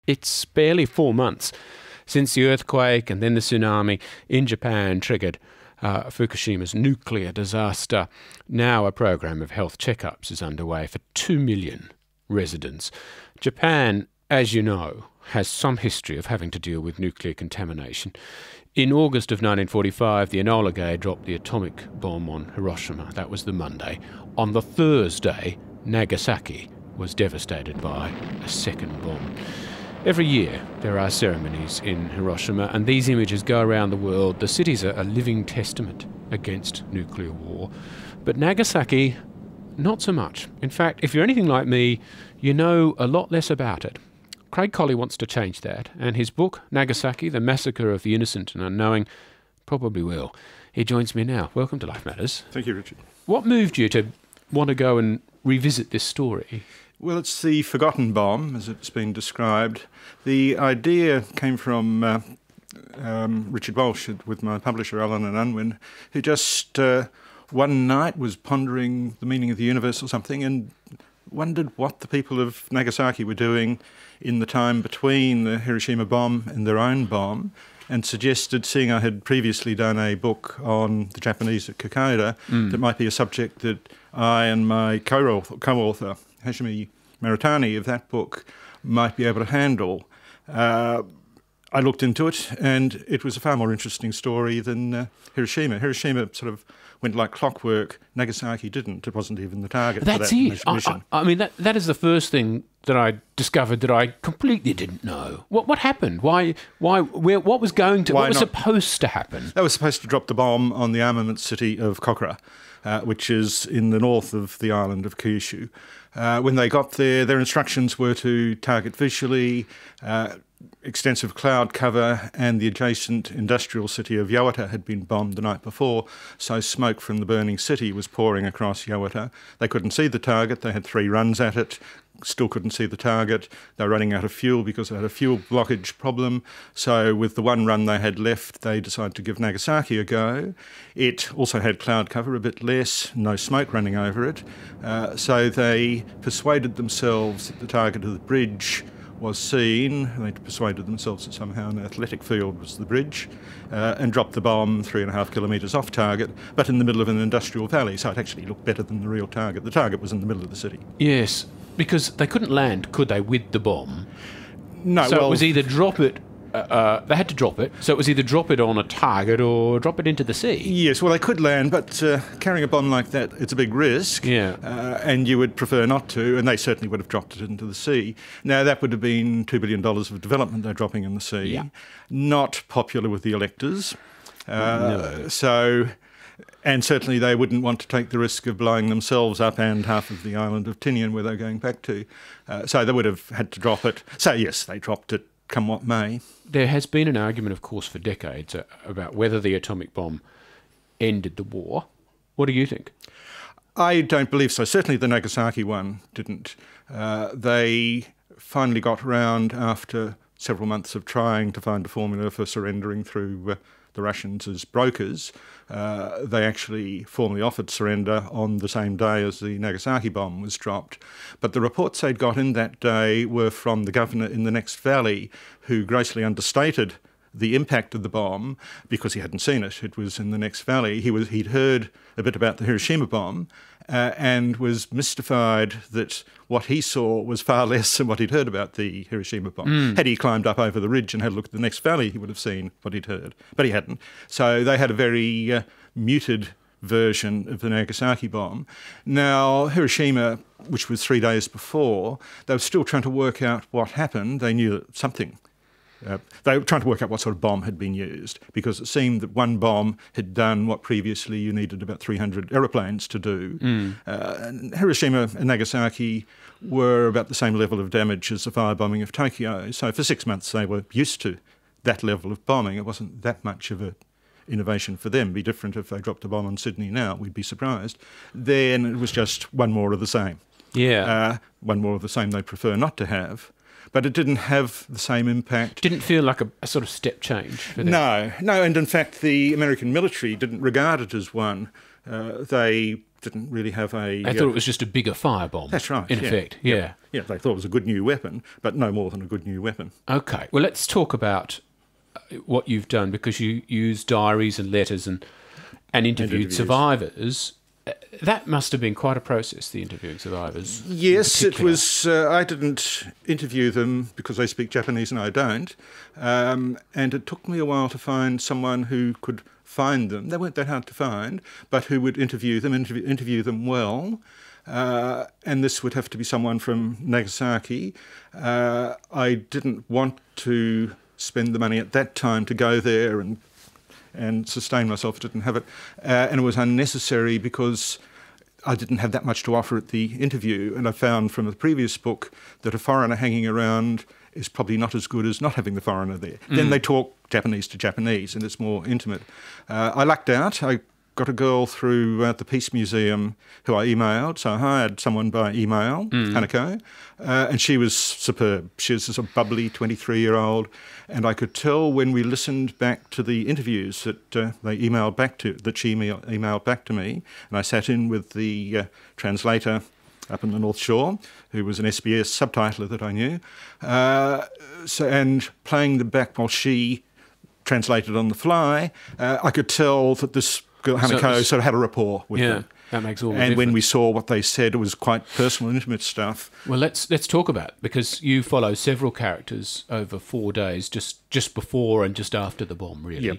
It's barely 4 months since the earthquake and then the tsunami in Japan triggered Fukushima's nuclear disaster. Now a program of health checkups is underway for 2 million residents. Japan, as you know, has some history of having to deal with nuclear contamination. In August of 1945, the Enola Gay dropped the atomic bomb on Hiroshima. That was the Monday. On the Thursday, Nagasaki was devastated by a second bomb. Every year there are ceremonies in Hiroshima, and these images go around the world. The cities are a living testament against nuclear war. But Nagasaki, not so much. In fact, if you're anything like me, you know a lot less about it. Craig Colley wants to change that, and his book, Nagasaki, The Massacre of the Innocent and Unknowing, probably will. He joins me now. Welcome to Life Matters. Thank you, Richard. What moved you to want to go and revisit this story? Well, it's the forgotten bomb, as it's been described. The idea came from Richard Walsh with my publisher, Allen and Unwin, who just one night was pondering the meaning of the universe or something and wondered what the people of Nagasaki were doing in the time between the Hiroshima bomb and their own bomb, and suggested, seeing I had previously done a book on the Japanese at Kaede, that might be a subject that I and my co-author, Hashimi Maritani, of that book might be able to handle. I looked into it, and it was a far more interesting story than Hiroshima. Hiroshima sort of went like clockwork. Nagasaki didn't. It wasn't even the target for that mission. I mean, that is the first thing that I discovered that I completely didn't know. What happened? What was supposed to happen? They were supposed to drop the bomb on the armament city of Kokura, which is in the north of the island of Kyushu. When they got there, their instructions were to target visually, extensive cloud cover, and the adjacent industrial city of Yawata had been bombed the night before, so smoke from the burning city was pouring across Yawata. They couldn't see the target. They had 3 runs at it, still couldn't see the target. They were running out of fuel because they had a fuel blockage problem. So with the one run they had left, they decided to give Nagasaki a go. It also had cloud cover, a bit less, no smoke running over it. So they persuaded themselves that the target of the bridge was seen. They persuaded themselves that somehow an athletic field was the bridge, and dropped the bomb 3.5 kilometres off target, but in the middle of an industrial valley, so it actually looked better than the real target. The target was in the middle of the city. Yes, because they couldn't land, could they, with the bomb? No. So it was either drop it, they had to drop it, so it was either drop it on a target or drop it into the sea. Yes, well, they could land, but carrying a bomb like that, it's a big risk. Yeah. And you would prefer not to, and they certainly would have dropped it into the sea. Now, that would have been $2 billion of development they're dropping in the sea. Yeah. Not popular with the electors. No. So, and certainly they wouldn't want to take the risk of blowing themselves up and half of the island of Tinian, where they're going back to. So they would have had to drop it. So, yes, they dropped it, come what may. There has been an argument, of course, for decades about whether the atomic bomb ended the war. What do you think? I don't believe so. Certainly the Nagasaki one didn't. They finally got round, after several months of trying to find a formula for surrendering through the Russians as brokers. They actually formally offered surrender on the same day as the Nagasaki bomb was dropped. But the reports they'd got in that day were from the governor in the next valley, who grossly understated the impact of the bomb because he hadn't seen it. It was in the next valley. He'd heard a bit about the Hiroshima bomb and was mystified that what he saw was far less than what he'd heard about the Hiroshima bomb. Had he climbed up over the ridge and had a look at the next valley, he would have seen what he'd heard. But he hadn't. So they had a very muted version of the Nagasaki bomb. Now, Hiroshima, which was 3 days before, they were still trying to work out what happened. They knew that something. They were trying to work out what sort of bomb had been used, because it seemed that one bomb had done what previously you needed about 300 aeroplanes to do. Hiroshima and Nagasaki were about the same level of damage as the firebombing of Tokyo, so for 6 months they were used to that level of bombing. It wasn't that much of an innovation for them. It'd be different if they dropped a bomb on Sydney now, we'd be surprised. Then it was just one more of the same. Yeah. One more of the same they prefer not to have. But it didn't have the same impact. Didn't feel like a sort of step change for them. No, and in fact the American military didn't regard it as one. They didn't really have a... They thought it was just a bigger firebomb. That's right. In effect, yeah. Yeah, they thought it was a good new weapon, but no more than a good new weapon. Okay, well, let's talk about what you've done, because you use diaries and letters and interviewed survivors. That must have been quite a process, the interviewing survivors. Yes, it was. I didn't interview them because they speak Japanese and I don't. And it took me a while to find someone who could find them. They weren't that hard to find, but who would interview them well. And this would have to be someone from Nagasaki. I didn't want to spend the money at that time to go there and sustain myself. I didn't have it. And it was unnecessary because I didn't have that much to offer at the interview. And I found from the previous book that a foreigner hanging around is probably not as good as not having the foreigner there. Then they talk Japanese to Japanese and it's more intimate. I lucked out. I got a girl through the Peace Museum who I emailed, so I hired someone by email, Hanako, and she was superb. She was a bubbly 23-year-old, and I could tell when we listened back to the interviews that she emailed back to me, and I sat in with the translator up in the North Shore, who was an SBS subtitler that I knew, and playing them back while she translated on the fly, I could tell that this girl, Hanako, sort of had a rapport with them. That makes all the difference. And when we difference. saw what they said, it was quite personal and intimate stuff. Well, let's talk about it, because you follow several characters over 4 days, just before and just after the bomb, really. Yep.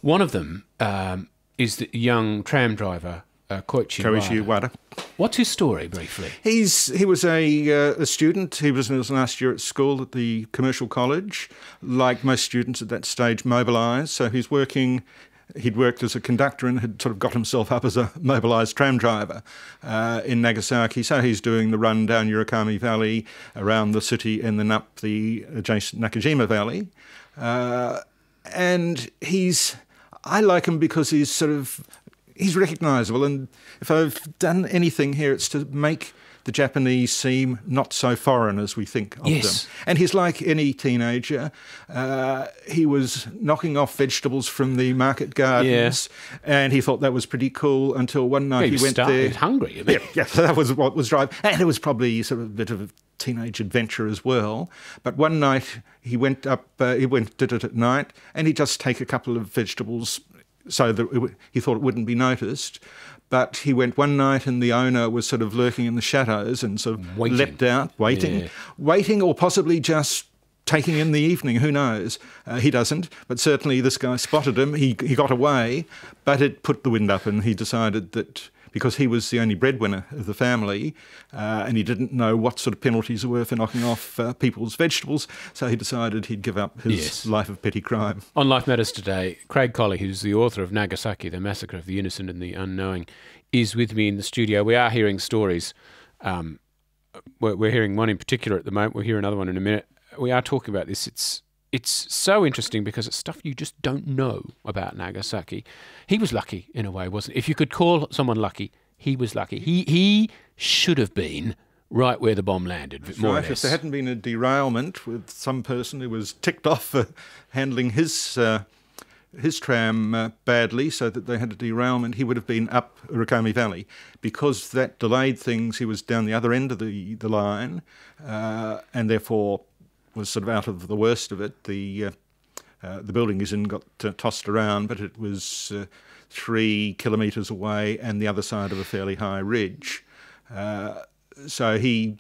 One of them is the young tram driver, Koichi Wada. What's his story, briefly? He was a student. He was in his last year at school at the commercial college. Like most students at that stage, mobilised. So he's working... He'd worked as a conductor and had sort of got himself up as a mobilised tram driver in Nagasaki. So he's doing the run down Urakami Valley, around the city, and then up the adjacent Nakajima Valley. And I like him because he's recognisable. And if I've done anything here, it's to make the Japanese seem not so foreign as we think of them. And he's like any teenager. He was knocking off vegetables from the market gardens, and he thought that was pretty cool until one night he went there. He was hungry. Yeah, so that was what was driving. And it was probably sort of a bit of a teenage adventure as well. But one night he went up, did it at night, and he'd just take a couple of vegetables so that he thought it wouldn't be noticed. But he went one night and the owner was sort of lurking in the shadows and sort of leapt out, waiting, or possibly just taking in the evening, who knows. He doesn't, but certainly this guy spotted him. He got away, but it put the wind up, and he decided that because he was the only breadwinner of the family and he didn't know what sort of penalties there were for knocking off people's vegetables, so he decided he'd give up his life of petty crime. On Life Matters today, Craig Colley, who's the author of Nagasaki, The Massacre of the Innocent and the Unknowing, is with me in the studio. We are hearing stories. We're hearing one in particular at the moment. We'll hear another one in a minute. We are talking about this. It's so interesting because it's stuff you just don't know about Nagasaki. He was lucky in a way, wasn't he? If you could call someone lucky, he was lucky. He should have been right where the bomb landed, more or less. If there hadn't been a derailment with some person who was ticked off for handling his tram badly, so that they had a derailment, he would have been up Urakami Valley. Because that delayed things, he was down the other end of the line, and therefore was sort of out of the worst of it. The building he's in got tossed around, but it was 3 kilometres away and the other side of a fairly high ridge. So he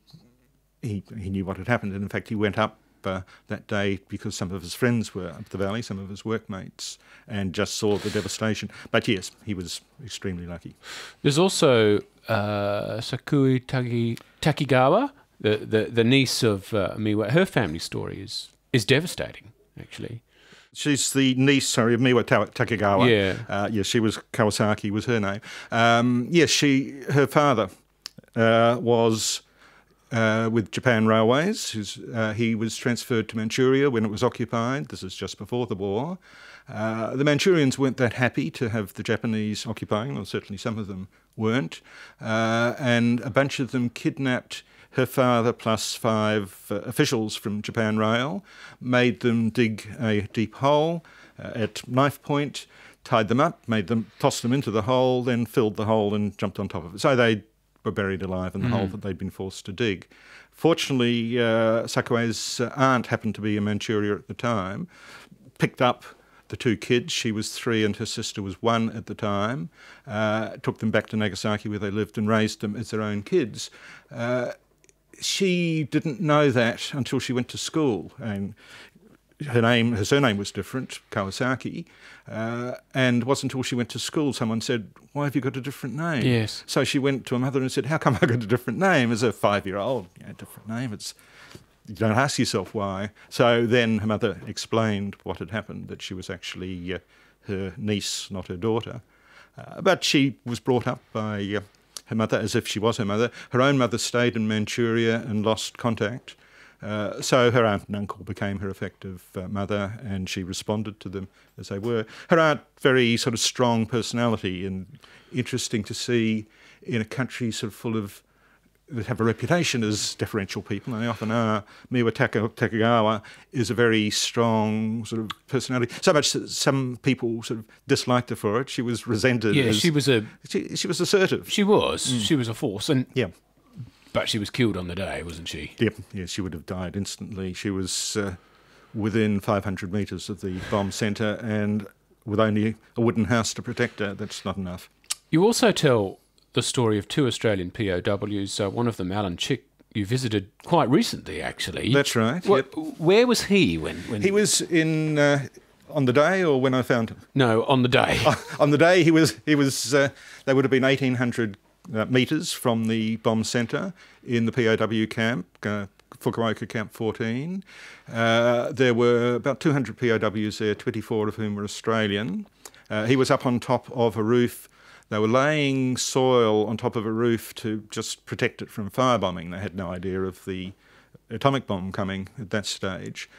knew what had happened, and in fact he went up that day because some of his friends were up the valley, some of his workmates, and just saw the devastation. But yes, he was extremely lucky. There's also Sakui Takigawa, the niece of Miwa. Her family story is devastating, actually. She's the niece, of Miwa Takigawa. Yeah. She was Kawasaki, was her name. Her father was with Japan Railways. He was transferred to Manchuria when it was occupied. This is just before the war. The Manchurians weren't that happy to have the Japanese occupying, or certainly some of them weren't, and a bunch of them kidnapped her father plus 5 officials from Japan Rail, made them dig a deep hole at knife point. tied them up, tossed them into the hole, then filled the hole and jumped on top of it. So they were buried alive in the hole that they'd been forced to dig. Fortunately, Sakue's aunt happened to be in Manchuria at the time, picked up the two kids. She was 3 and her sister was 1 at the time, took them back to Nagasaki where they lived and raised them as their own kids. She didn't know that until she went to school, and her surname was different, Kawasaki, and it wasn't until she went to school someone said, "Why have you got a different name?" Yes. So she went to her mother and said, "How come I got a different name?" As a 5-year-old, different name. You don't ask yourself why. So then her mother explained what had happened, that she was actually her niece, not her daughter. But she was brought up by her mother as if she was her mother. Her own mother stayed in Manchuria and lost contact. So her aunt and uncle became her effective mother, and she responded to them as they were. Her aunt, very sort of strong personality, and interesting to see in a country sort of full of that have a reputation as deferential people, and they often are. Miwa Takagawa is a very strong sort of personality. So much that some people sort of disliked her for it. She was resented. Yeah, she was assertive. She was. She was a force, and yeah. But she was killed on the day, wasn't she? Yep. Yeah, she would have died instantly. She was within 500 metres of the bomb centre, and with only a wooden house to protect her. That's not enough. You also tell the story of 2 Australian POWs. One of them, Alan Chick, you visited quite recently, actually. That's right. Yep. Where was he when he was in on the day, or when I found him? No, on the day. On the day, he was. They would have been 1,800 metres from the bomb centre in the POW camp, Fukuoka Camp 14. There were about 200 POWs there, 24 of whom were Australian. He was up on top of a roof. They were laying soil on top of a roof to just protect it from firebombing. They had no idea of the atomic bomb coming at that stage.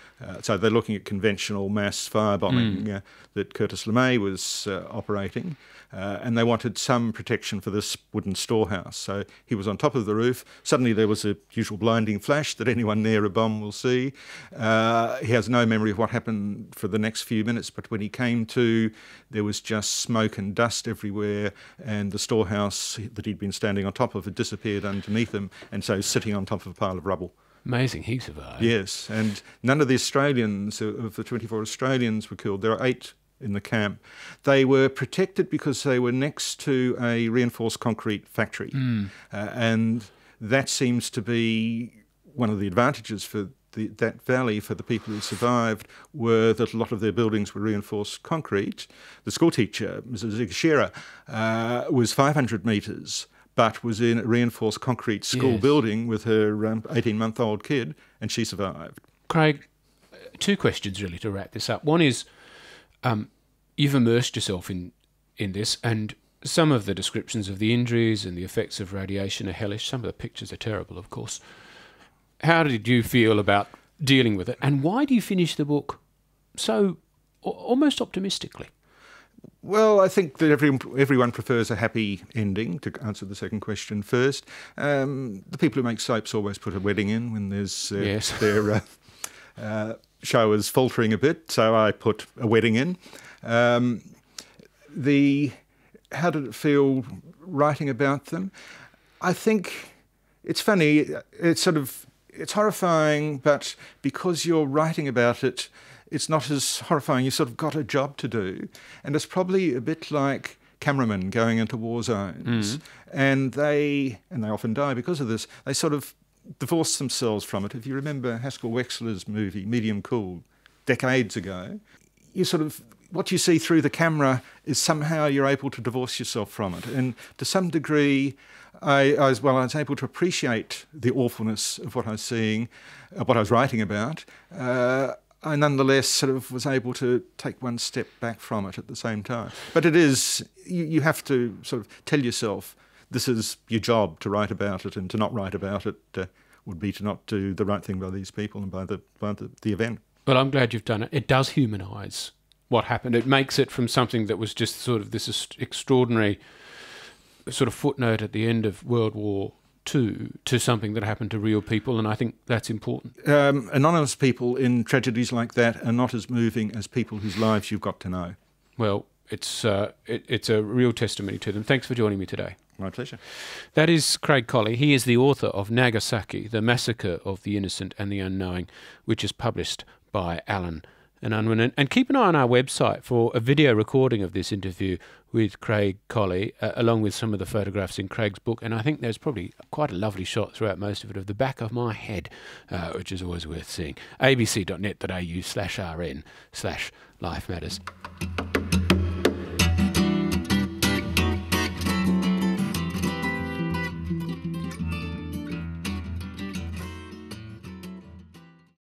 So they're looking at conventional mass firebombing that Curtis LeMay was operating. And they wanted some protection for this wooden storehouse. So he was on top of the roof. Suddenly there was a usual blinding flash that anyone near a bomb will see. He has no memory of what happened for the next few minutes, but when he came to, there was just smoke and dust everywhere, and the storehouse that he'd been standing on top of had disappeared underneath him, and so sitting on top of a pile of rubble. Amazing, he survived. Yes, and none of the Australians, of the 24 Australians, were killed. There are 8 in the camp. They were protected because they were next to a reinforced concrete factory. And that seems to be one of the advantages for that valley for the people who survived, were that a lot of their buildings were reinforced concrete. The schoolteacher, Mrs. Igashira, was 500 metres, but was in a reinforced concrete school building with her 18-month-old kid, and she survived. Craig, 2 questions really to wrap this up. One is, you've immersed yourself in this, and some of the descriptions of the injuries and the effects of radiation are hellish. Some of the pictures are terrible, of course. How did you feel about dealing with it, and why do you finish the book so almost optimistically? Well, I think that everyone prefers a happy ending, to answer the second question first. The people who make soaps always put a wedding in when there's their show is faltering a bit, so I put a wedding in. How did it feel writing about them? I think it's funny, it's horrifying, but because you're writing about it, it's not as horrifying. You've sort of got a job to do. And it's probably a bit like cameramen going into war zones. And they often die because of this. They sort of divorce themselves from it. If you remember Haskell Wexler's movie, Medium Cool, decades ago, what you see through the camera is somehow you're able to divorce yourself from it. And to some degree, I was able to appreciate the awfulness of what I was seeing, what I was writing about. I nonetheless sort of was able to take one step back from it at the same time. But it is, you have to sort of tell yourself this is your job to write about it, and to not write about it would be to not do the right thing by these people and by the event. Well, I'm glad you've done it. It does humanise what happened. It makes it from something that was just sort of this extraordinary sort of footnote at the end of World War II to something that happened to real people, and I think that's important. Anonymous people in tragedies like that are not as moving as people whose lives you've got to know. Well, it's a real testimony to them. Thanks for joining me today. My pleasure. That is Craig Colley. He is the author of Nagasaki, The Massacre of the Innocent and the Unknowing, which is published by Allen and Unwin. And keep an eye on our website for a video recording of this interview with Craig Colley, along with some of the photographs in Craig's book. And I think there's probably quite a lovely shot throughout most of it of the back of my head, which is always worth seeing. abc.net.au/rn/Life Matters.